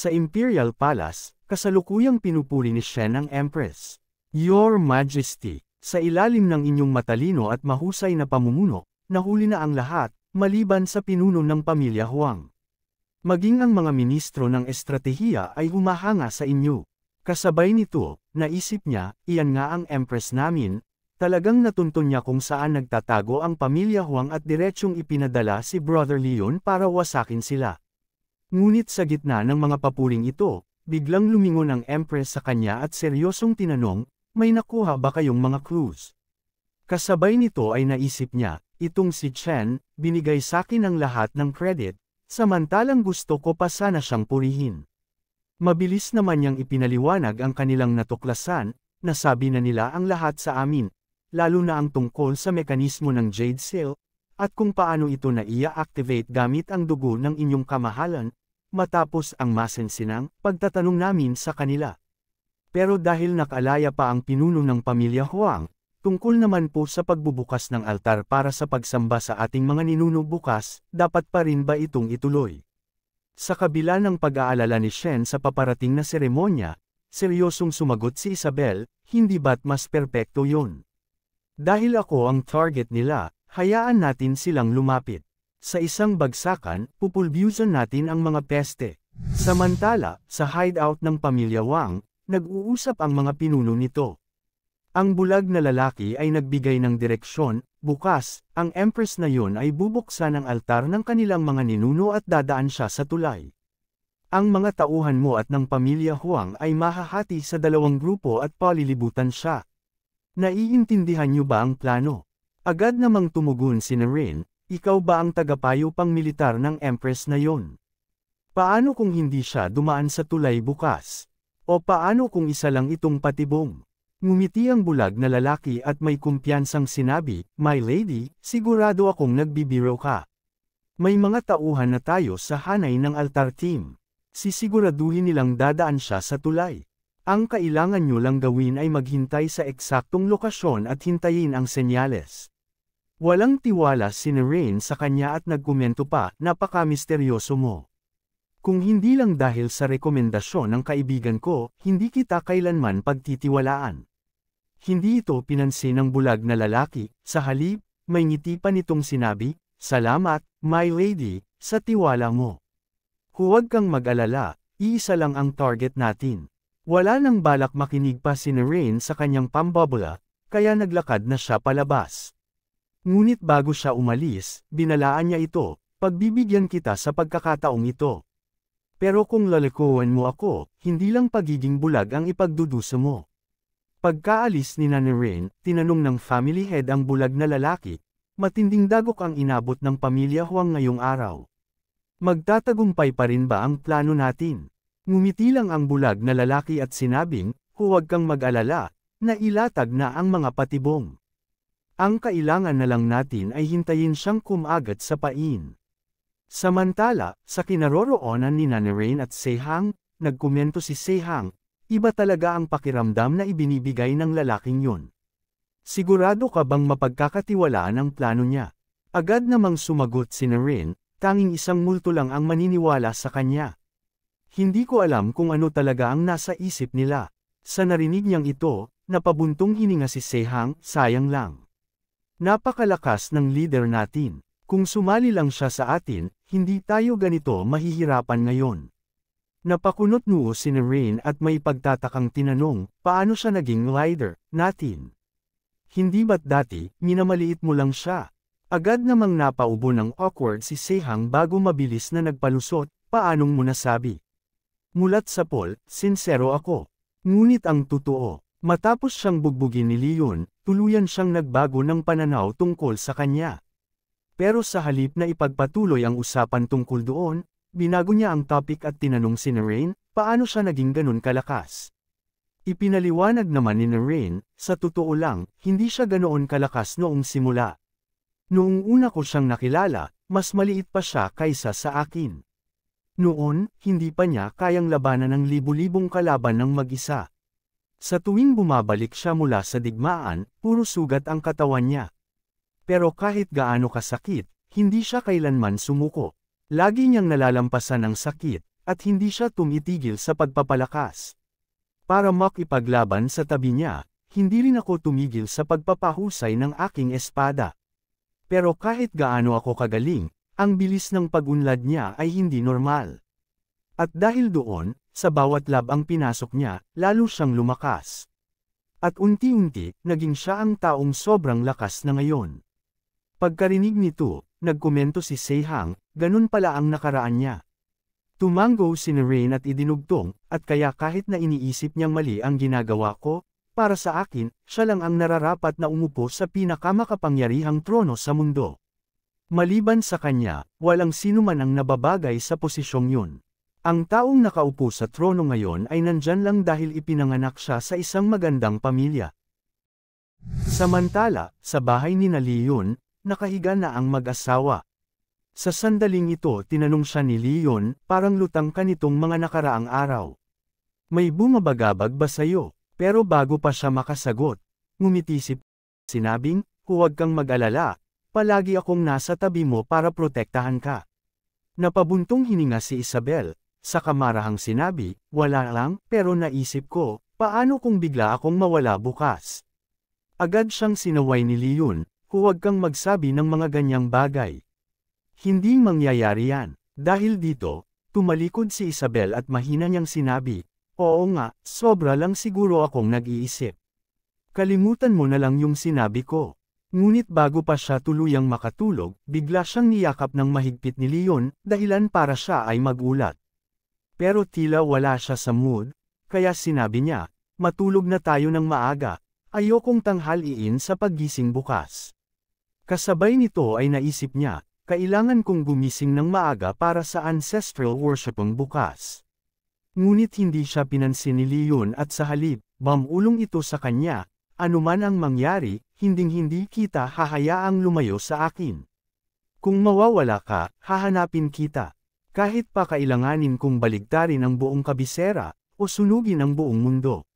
Sa Imperial Palace, kasalukuyang pinupuri ni Shen ang Empress. Your Majesty, sa ilalim ng inyong matalino at mahusay na pamumuno, nahuli na ang lahat, maliban sa pinuno ng pamilya Huang. Maging ang mga ministro ng estratehiya ay humahanga sa inyo. Kasabay nito, naisip niya, iyan nga ang Empress namin, talagang natuntun niya kung saan nagtatago ang pamilya Huang at diretsyong ipinadala si Brother Leon para wasakin sila. Ngunit sa gitna ng mga papuring ito, biglang lumingon ang Empress sa kanya at seryosong tinanong, may nakuha ba kayong mga clues? Kasabay nito ay naisip niya, itong si Chen, binigay sakin ang lahat ng credit, samantalang gusto ko pa sana siyang purihin. Mabilis naman niyang ipinaliwanag ang kanilang natuklasan, nasabi na nila ang lahat sa amin, lalo na ang tungkol sa mekanismo ng Jade Seal, at kung paano ito na-activate gamit ang dugo ng inyong kamahalan, matapos ang masensinang pagtatanong namin sa kanila. Pero dahil nakalaya pa ang pinuno ng pamilya Huang, tungkol naman po sa pagbubukas ng altar para sa pagsamba sa ating mga ninuno bukas, dapat pa rin ba itong ituloy? Sa kabila ng pag-aalala ni Shen sa paparating na seremonya, seryosong sumagot si Isabel, hindi ba't mas perpekto yon? Dahil ako ang target nila, hayaan natin silang lumapit. Sa isang bagsakan, pupulbyusan natin ang mga peste. Samantala, sa hideout ng pamilya Wang, nag-uusap ang mga pinuno nito. Ang bulag na lalaki ay nagbigay ng direksyon, bukas, ang Empress na yon ay bubuksan ang altar ng kanilang mga ninuno at dadaan siya sa tulay. Ang mga tauhan mo at ng pamilya Huang ay mahahati sa dalawang grupo at palilibutan siya. Naiintindihan niyo ba ang plano? Agad namang tumugon si Naren, ikaw ba ang tagapayo pang militar ng Empress na yon? Paano kung hindi siya dumaan sa tulay bukas? O paano kung isa lang itong patibong? Ngumiti ang bulag na lalaki at may kumpiyansang sinabi, My lady, sigurado akong nagbibiro ka. May mga tauhan na tayo sa hanay ng altar team. Sisiguraduhin nilang dadaan siya sa tulay. Ang kailangan nyo lang gawin ay maghintay sa eksaktong lokasyon at hintayin ang senyales. Walang tiwala si Naren sa kanya at nagkomento pa, napaka-misteryoso mo. Kung hindi lang dahil sa rekomendasyon ng kaibigan ko, hindi kita kailanman pagtitiwalaan. Hindi ito pinansin ng bulag na lalaki, sa halip, may ngiti pa nitong sinabi, salamat, my lady, sa tiwala mo. Huwag kang mag-alala, iisa lang ang target natin. Wala nang balak makinig pa si Naren sa kanyang pambabula, kaya naglakad na siya palabas. Ngunit bago siya umalis, binalaan niya ito, pagbibigyan kita sa pagkakataong ito. Pero kung lalikuan mo ako, hindi lang pagiging bulag ang ipagdudusa mo. Pagkaalis ni Naren, tinanong ng family head ang bulag na lalaki, matinding dagok ang inabot ng pamilya Huang ngayong araw. Magtatagumpay pa rin ba ang plano natin? Ngumiti lang ang bulag na lalaki at sinabing, huwag kang mag-alala, nailatag na ang mga patibong. Ang kailangan na lang natin ay hintayin siyang kumagat sa pain. Samantala, sa kinaroroonan ni Naren at Seihang, nagkomento si Seihang, iba talaga ang pakiramdam na ibinibigay ng lalaking yun. Sigurado ka bang mapagkakatiwalaan ang plano niya? Agad namang sumagot si Naren, tanging isang multo lang ang maniniwala sa kanya. Hindi ko alam kung ano talaga ang nasa isip nila. Sa narinig niyang ito, napabuntong hininga si Seihang, sayang lang. Napakalakas ng leader natin. Kung sumali lang siya sa atin, hindi tayo ganito mahihirapan ngayon. Napakunot noo si Naren at may pagtatakang tinanong, paano siya naging leader natin? Hindi ba't dati, minamaliit mo lang siya? Agad namang napaubo ng awkward si Seihang bago mabilis na nagpalusot, paanong mo nasabi? Mulat sa Paul, sinsero ako. Ngunit ang totoo, matapos siyang bugbugin ni Leon, tuluyan siyang nagbago ng pananaw tungkol sa kanya. Pero sa halip na ipagpatuloy ang usapan tungkol doon, binago niya ang topic at tinanong si Naren, paano siya naging ganun kalakas? Ipinaliwanag naman ni Naren, sa totoo lang, hindi siya ganoon kalakas noong simula. Noong una ko siyang nakilala, mas maliit pa siya kaysa sa akin. Noon, hindi pa niya kayang labanan ng libu-libong kalaban ng mag-isa. Sa tuwing bumabalik siya mula sa digmaan, puro sugat ang katawan niya. Pero kahit gaano kasakit, hindi siya kailanman sumuko. Lagi niyang nalalampasan ang sakit, at hindi siya tumitigil sa pagpapalakas. Para makipaglaban sa tabi niya, hindi rin ako tumigil sa pagpapahusay ng aking espada. Pero kahit gaano ako kagaling, ang bilis ng pag-unlad niya ay hindi normal. At dahil doon, sa bawat labang pinasok niya, lalo siyang lumakas. At unti-unti, naging siya ang taong sobrang lakas na ngayon. Pagkarinig nito, nagkomento si Seihang, ganun pala ang nakaraan niya. Tumango si Rain at idinugtong, at kaya kahit na iniisip niyang mali ang ginagawa ko, para sa akin, siya lang ang nararapat na umupo sa pinakamakapangyarihang trono sa mundo. Maliban sa kanya, walang sinuman ang nababagay sa posisyong yun. Ang taong nakaupo sa trono ngayon ay nandyan lang dahil ipinanganak siya sa isang magandang pamilya. Samantala, sa bahay ni Leon, nakahiga na ang mag-asawa. Sa sandaling ito tinanong siya ni Leon, parang lutang ka nitong mga nakaraang araw. May bumabagabag ba sa'yo? Pero bago pa siya makasagot, ngumiti si sinabing, huwag kang mag-alala, palagi akong nasa tabi mo para protektahan ka. Napabuntong hininga si Isabel, sa kamarahang sinabi, wala lang, pero naisip ko, paano kung bigla akong mawala bukas? Agad siyang sinaway ni Leon, huwag kang magsabi ng mga ganyang bagay. Hindi mangyayari yan. Dahil dito, tumalikod si Isabel at mahina niyang sinabi, oo nga, sobra lang siguro akong nag-iisip. Kalimutan mo na lang yung sinabi ko. Ngunit bago pa siya tuluyang makatulog, bigla siyang niyakap ng mahigpit ni Leon, dahilan para siya ay magulat. Pero tila wala siya sa mood, kaya sinabi niya, matulog na tayo ng maaga, ayokong tanghaliin sa paggising bukas. Kasabay nito ay naisip niya, kailangan kong gumising ng maaga para sa ancestral worshipong bukas. Ngunit hindi siya pinansin ni Leon at sa halip, mamulong ito sa kanya, anuman ang mangyari, hinding-hindi kita hahayaang lumayo sa akin. Kung mawawala ka, hahanapin kita. Kahit pa kailanganin kong baligtarin ang buong kabisera, o sunugin ang buong mundo.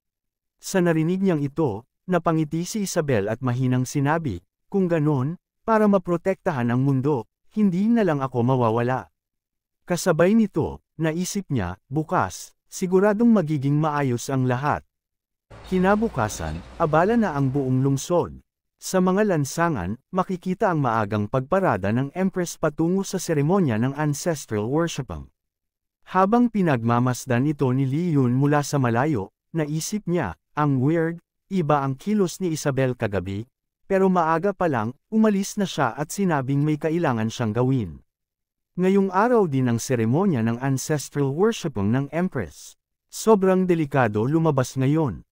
Sa narinig niyang ito, napangiti si Isabel at mahinang sinabi, kung ganon, para maprotektahan ang mundo, hindi na lang ako mawawala. Kasabay nito, naisip niya, bukas, siguradong magiging maayos ang lahat. Kinabukasan, abala na ang buong lungsod. Sa mga lansangan, makikita ang maagang pagparada ng Empress patungo sa seremonya ng ancestral worshiping. Habang pinagmamasdan ito ni Leon mula sa malayo, naisip niya, ang weird, iba ang kilos ni Isabel kagabi, pero maaga pa lang, umalis na siya at sinabing may kailangan siyang gawin. Ngayong araw din ang seremonya ng ancestral worshiping ng Empress. Sobrang delikado lumabas ngayon.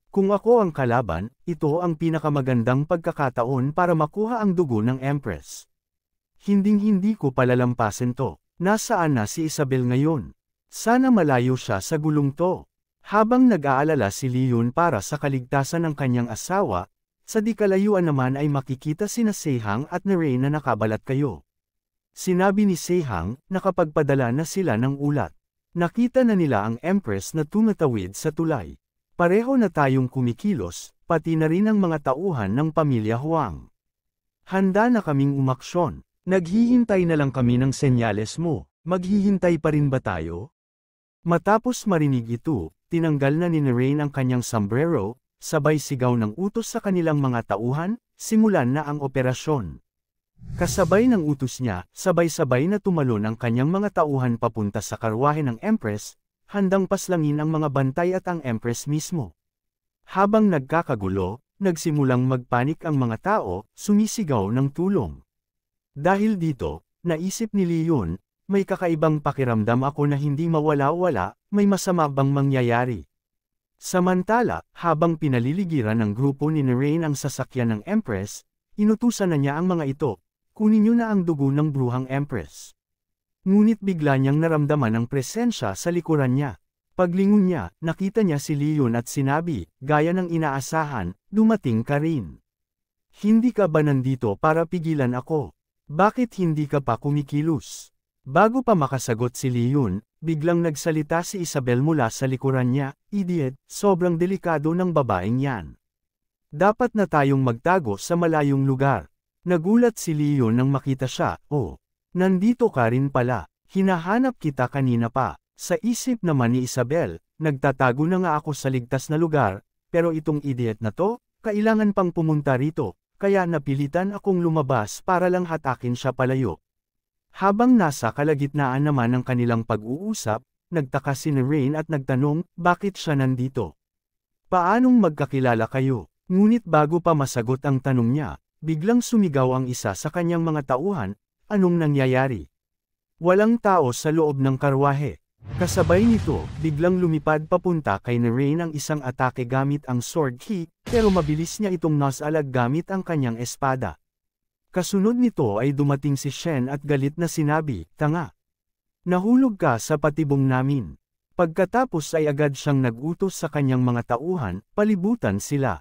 Kung ako ang kalaban, ito ang pinakamagandang pagkakataon para makuha ang dugo ng Empress. Hinding-hindi ko palalampasin to. Nasaan na si Isabel ngayon? Sana malayo siya sa gulong to. Habang nag-aalala si Leon para sa kaligtasan ng kanyang asawa, sa di kalayuan naman ay makikita sina Seihang at Rain na nakabalat kayo. Sinabi ni Seihang, nakapagpadala na sila ng ulat. Nakita na nila ang Empress na tumatawid sa tulay. Pareho na tayong kumikilos, pati na rin ang mga tauhan ng pamilya Huang. Handa na kaming umaksyon. Naghihintay na lang kami ng senyales mo. Maghihintay pa rin ba tayo? Matapos marinig ito, tinanggal na ni Rain ang kanyang sombrero, sabay sigaw ng utos sa kanilang mga tauhan, simulan na ang operasyon. Kasabay ng utos niya, sabay-sabay na tumalon ang kanyang mga tauhan papunta sa karwahe ng Empress, handang paslangin ang mga bantay at ang Empress mismo. Habang nagkakagulo, nagsimulang magpanik ang mga tao, sumisigaw ng tulong. Dahil dito, naisip ni Leon, may kakaibang pakiramdam ako na hindi mawala-wala, may masama bang mangyayari. Samantala, habang pinaliligiran ng grupo ni Rain ang sasakyan ng Empress, inutusan na niya ang mga ito, kunin niyo na ang dugo ng bruhang Empress. Ngunit bigla niyang naramdaman ang presensya sa likuran niya. Paglingon niya, nakita niya si Leon at sinabi, gaya ng inaasahan, dumating ka rin. Hindi ka ba nandito para pigilan ako? Bakit hindi ka pa kumikilos? Bago pa makasagot si Leon, biglang nagsalita si Isabel mula sa likuran niya, idiot, sobrang delikado ng babaeng yan. Dapat na tayong magtago sa malayong lugar. Nagulat si Leon nang makita siya, oh, nandito ka rin pala, hinahanap kita kanina pa. Sa isip naman ni Isabel, nagtatago na nga ako sa ligtas na lugar, pero itong idiot na to, kailangan pang pumunta rito, kaya napilitan akong lumabas para lang hatakin siya palayo. Habang nasa kalagitnaan naman ng kanilang pag-uusap, nagtaka si Rain at nagtanong, bakit siya nandito? Paanong magkakilala kayo? Ngunit bago pa masagot ang tanong niya, biglang sumigaw ang isa sa kanyang mga tauhan, anong nangyayari? Walang tao sa loob ng karwahe. Kasabay nito, biglang lumipad papunta kay Rain ang isang atake gamit ang sword key, pero mabilis niya itong nasalag gamit ang kanyang espada. Kasunod nito ay dumating si Shen at galit na sinabi, tanga. Nahulog ka sa patibong namin. Pagkatapos ay agad siyang nag-utos sa kanyang mga tauhan, palibutan sila.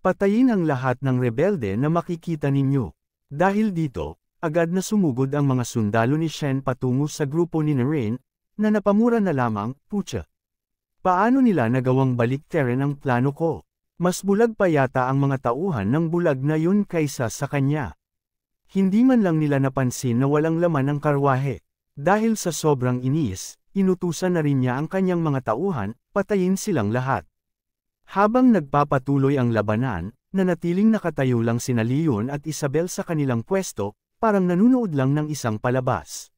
Patayin ang lahat ng rebelde na makikita ninyo. Dahil dito, agad na sumugod ang mga sundalo ni Shen patungo sa grupo ni Rain, na napamura na lamang, putya. Paano nila nagawang baliktarin ang plano ko? Mas bulag pa yata ang mga tauhan ng bulag na yun kaysa sa kanya. Hindi man lang nila napansin na walang laman ang karwahe. Dahil sa sobrang inis, inutusan na rin niya ang kanyang mga tauhan, patayin silang lahat. Habang nagpapatuloy ang labanan, nanatiling nakatayo lang sina Leon at Isabel sa kanilang pwesto, parang nanunood lang ng isang palabas.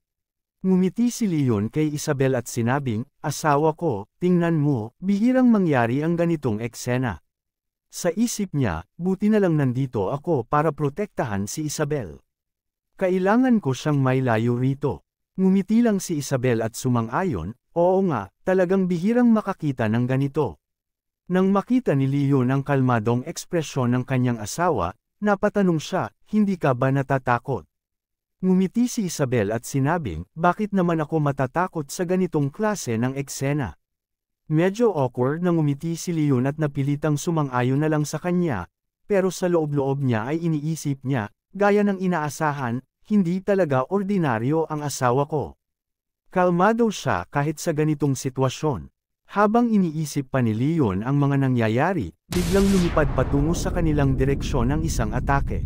Ngumiti si Leon kay Isabel at sinabing, asawa ko, tingnan mo, bihirang mangyari ang ganitong eksena. Sa isip niya, buti na lang nandito ako para protektahan si Isabel. Kailangan ko siyang mailayo rito. Ngumiti lang si Isabel at sumang-ayon, oo nga, talagang bihirang makakita ng ganito. Nang makita ni Leon ang kalmadong ekspresyon ng kanyang asawa, napatanong siya, hindi ka ba natatakot? Ngumiti si Isabel at sinabing, bakit naman ako matatakot sa ganitong klase ng eksena? Medyo awkward na ngumiti si Leon at napilitang sumang-ayon na lang sa kanya, pero sa loob-loob niya ay iniisip niya, gaya ng inaasahan, hindi talaga ordinaryo ang asawa ko. Kalmado siya kahit sa ganitong sitwasyon. Habang iniisip pa ni Leon ang mga nangyayari, biglang lumipad patungo sa kanilang direksyon ang isang atake.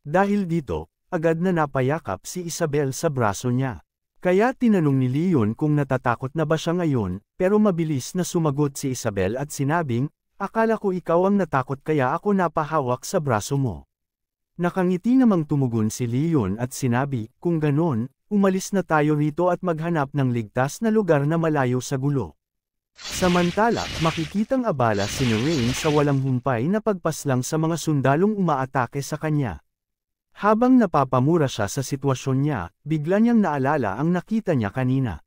Dahil dito, agad na napayakap si Isabel sa braso niya. Kaya tinanong ni Leon kung natatakot na ba siya ngayon, pero mabilis na sumagot si Isabel at sinabing, akala ko ikaw ang natakot kaya ako napahawak sa braso mo. Nakangiti namang tumugon si Leon at sinabi, kung ganon, umalis na tayo rito at maghanap ng ligtas na lugar na malayo sa gulo. Samantala, makikitang abala si Rain sa walang humpay na pagpaslang sa mga sundalong umaatake sa kanya. Habang napapamura siya sa sitwasyon niya, bigla niyang naalala ang nakita niya kanina.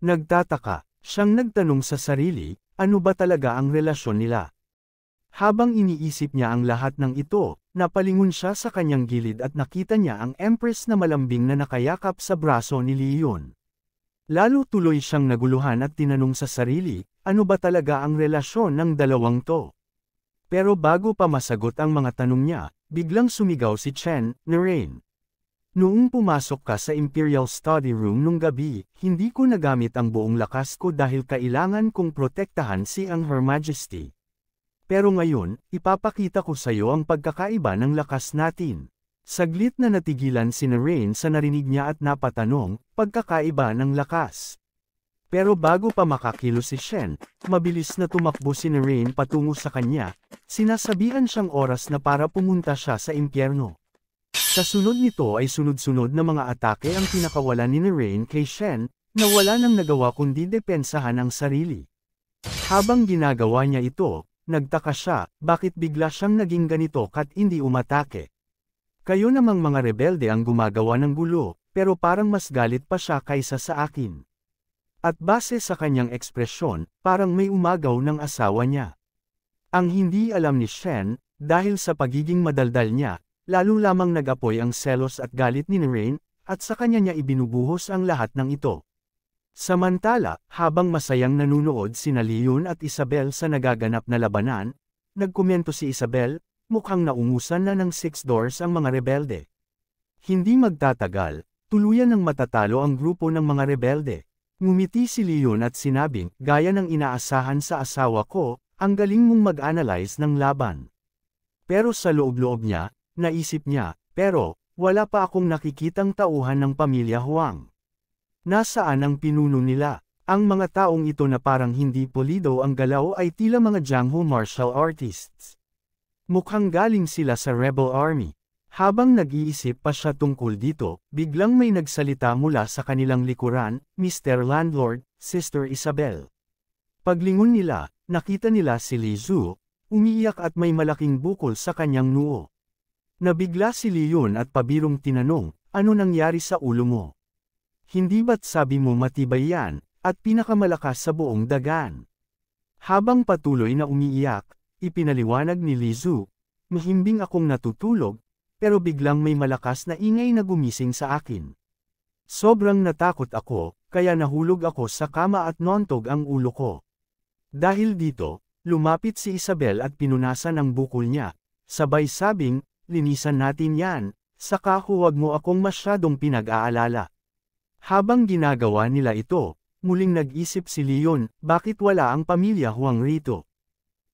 Nagtataka, siyang nagtanong sa sarili, ano ba talaga ang relasyon nila? Habang iniisip niya ang lahat ng ito, napalingon siya sa kanyang gilid at nakita niya ang Empress na malambing na nakayakap sa braso ni Leon. Lalo tuloy siyang naguluhan at tinanong sa sarili, ano ba talaga ang relasyon ng dalawang to? Pero bago pa masagot ang mga tanong niya, biglang sumigaw si Chen, Rain. Noong pumasok ka sa Imperial Study Room nung gabi, hindi ko nagamit ang buong lakas ko dahil kailangan kong protektahan si ang Her Majesty. Pero ngayon, ipapakita ko sa iyo ang pagkakaiba ng lakas natin. Saglit na natigilan si Rain sa narinig niya at napatanong, pagkakaiba ng lakas. Pero bago pa makakilos si Shen, mabilis na tumakbo si Rain patungo sa kanya, sinasabihan siyang oras na para pumunta siya sa impyerno. Kasunod nito ay sunod-sunod na mga atake ang pinakawalan ni Rain kay Shen, na wala nang nagawa kundi depensahan ang sarili. Habang ginagawa niya ito, nagtaka siya, bakit bigla siyang naging ganito kat hindi umatake. Kayo namang mga rebelde ang gumagawa ng gulo, pero parang mas galit pa siya kaysa sa akin. At base sa kanyang ekspresyon, parang may umagaw ng asawa niya. Ang hindi alam ni Shen, dahil sa pagiging madaldal niya, lalo lamang nag-apoy ang selos at galit ni Rain, at sa kanya niya ibinubuhos ang lahat ng ito. Samantala, habang masayang nanunood sina Leon at Isabel sa nagaganap na labanan, nagkomento si Isabel, mukhang naungusan na ng 6 doors ang mga rebelde. Hindi magtatagal, tuluyan ng matatalo ang grupo ng mga rebelde. Ngumiti si Leon at sinabing, gaya ng inaasahan sa asawa ko, ang galing mong mag-analyze ng laban. Pero sa loob-loob niya, naisip niya, pero, wala pa akong nakikitang tauhan ng pamilya Huang. Nasaan ang pinuno nila? Ang mga taong ito na parang hindi pulido ang galaw ay tila mga Jianghu martial artists. Mukhang galing sila sa rebel army. Habang nag-iisip pa siya tungkol dito, biglang may nagsalita mula sa kanilang likuran, Mr. Landlord, Sister Isabel. Paglingon nila, nakita nila si Li Zhu, umiiyak at may malaking bukol sa kanyang noo. Nabigla si Leon at pabirong tinanong, ano nangyari sa ulo mo? Hindi ba't sabi mo matibay yan, at pinakamalakas sa buong dagan? Habang patuloy na umiiyak, ipinaliwanag ni Li Zhu, mahimbing akong natutulog, pero biglang may malakas na ingay na gumising sa akin. Sobrang natakot ako, kaya nahulog ako sa kama at nontog ang ulo ko. Dahil dito, lumapit si Isabel at pinunasan ang bukol niya, sabay sabing, linisan natin yan, saka huwag mo akong masyadong pinag-aalala. Habang ginagawa nila ito, muling nag-isip si Leon, bakit wala ang pamilya Huang rito?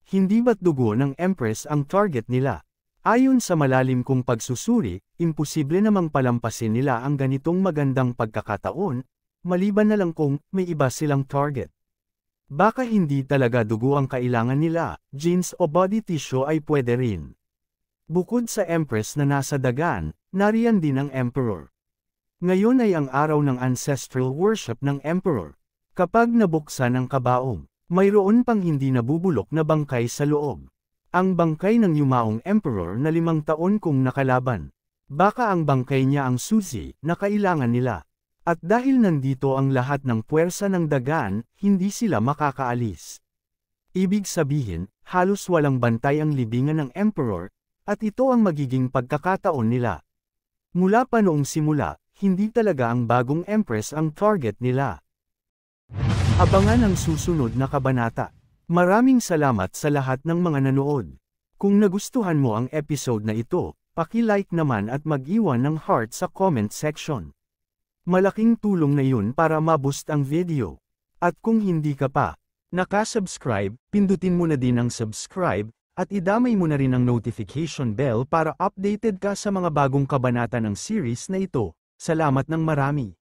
Hindi ba't dugo ng Empress ang target nila? Ayon sa malalim kong pagsusuri, imposible namang palampasin nila ang ganitong magandang pagkakataon, maliban na lang kung may iba silang target. Baka hindi talaga dugo ang kailangan nila, jeans o body tissue ay pwede rin. Bukod sa Empress na nasa dagan, nariyan din ang Emperor. Ngayon ay ang araw ng ancestral worship ng Emperor. Kapag nabuksan ang kabaong, mayroon pang hindi nabubulok na bangkay sa loob. Ang bangkay ng yumaong Emperor na 5 taon kong nakalaban. Baka ang bangkay niya ang susi na kailangan nila. At dahil nandito ang lahat ng puwersa ng dagan, hindi sila makakaalis. Ibig sabihin, halos walang bantay ang libingan ng Emperor, at ito ang magiging pagkakataon nila. Mula pa noong simula, hindi talaga ang bagong Empress ang target nila. Abangan ang susunod na kabanata. Maraming salamat sa lahat ng mga nanood. Kung nagustuhan mo ang episode na ito, paki-like naman at mag-iwan ng heart sa comment section. Malaking tulong na yun para ma-boost ang video. At kung hindi ka pa nakasubscribe, pindutin mo na din ang subscribe, at idamay mo na rin ang notification bell para updated ka sa mga bagong kabanata ng series na ito. Salamat ng marami.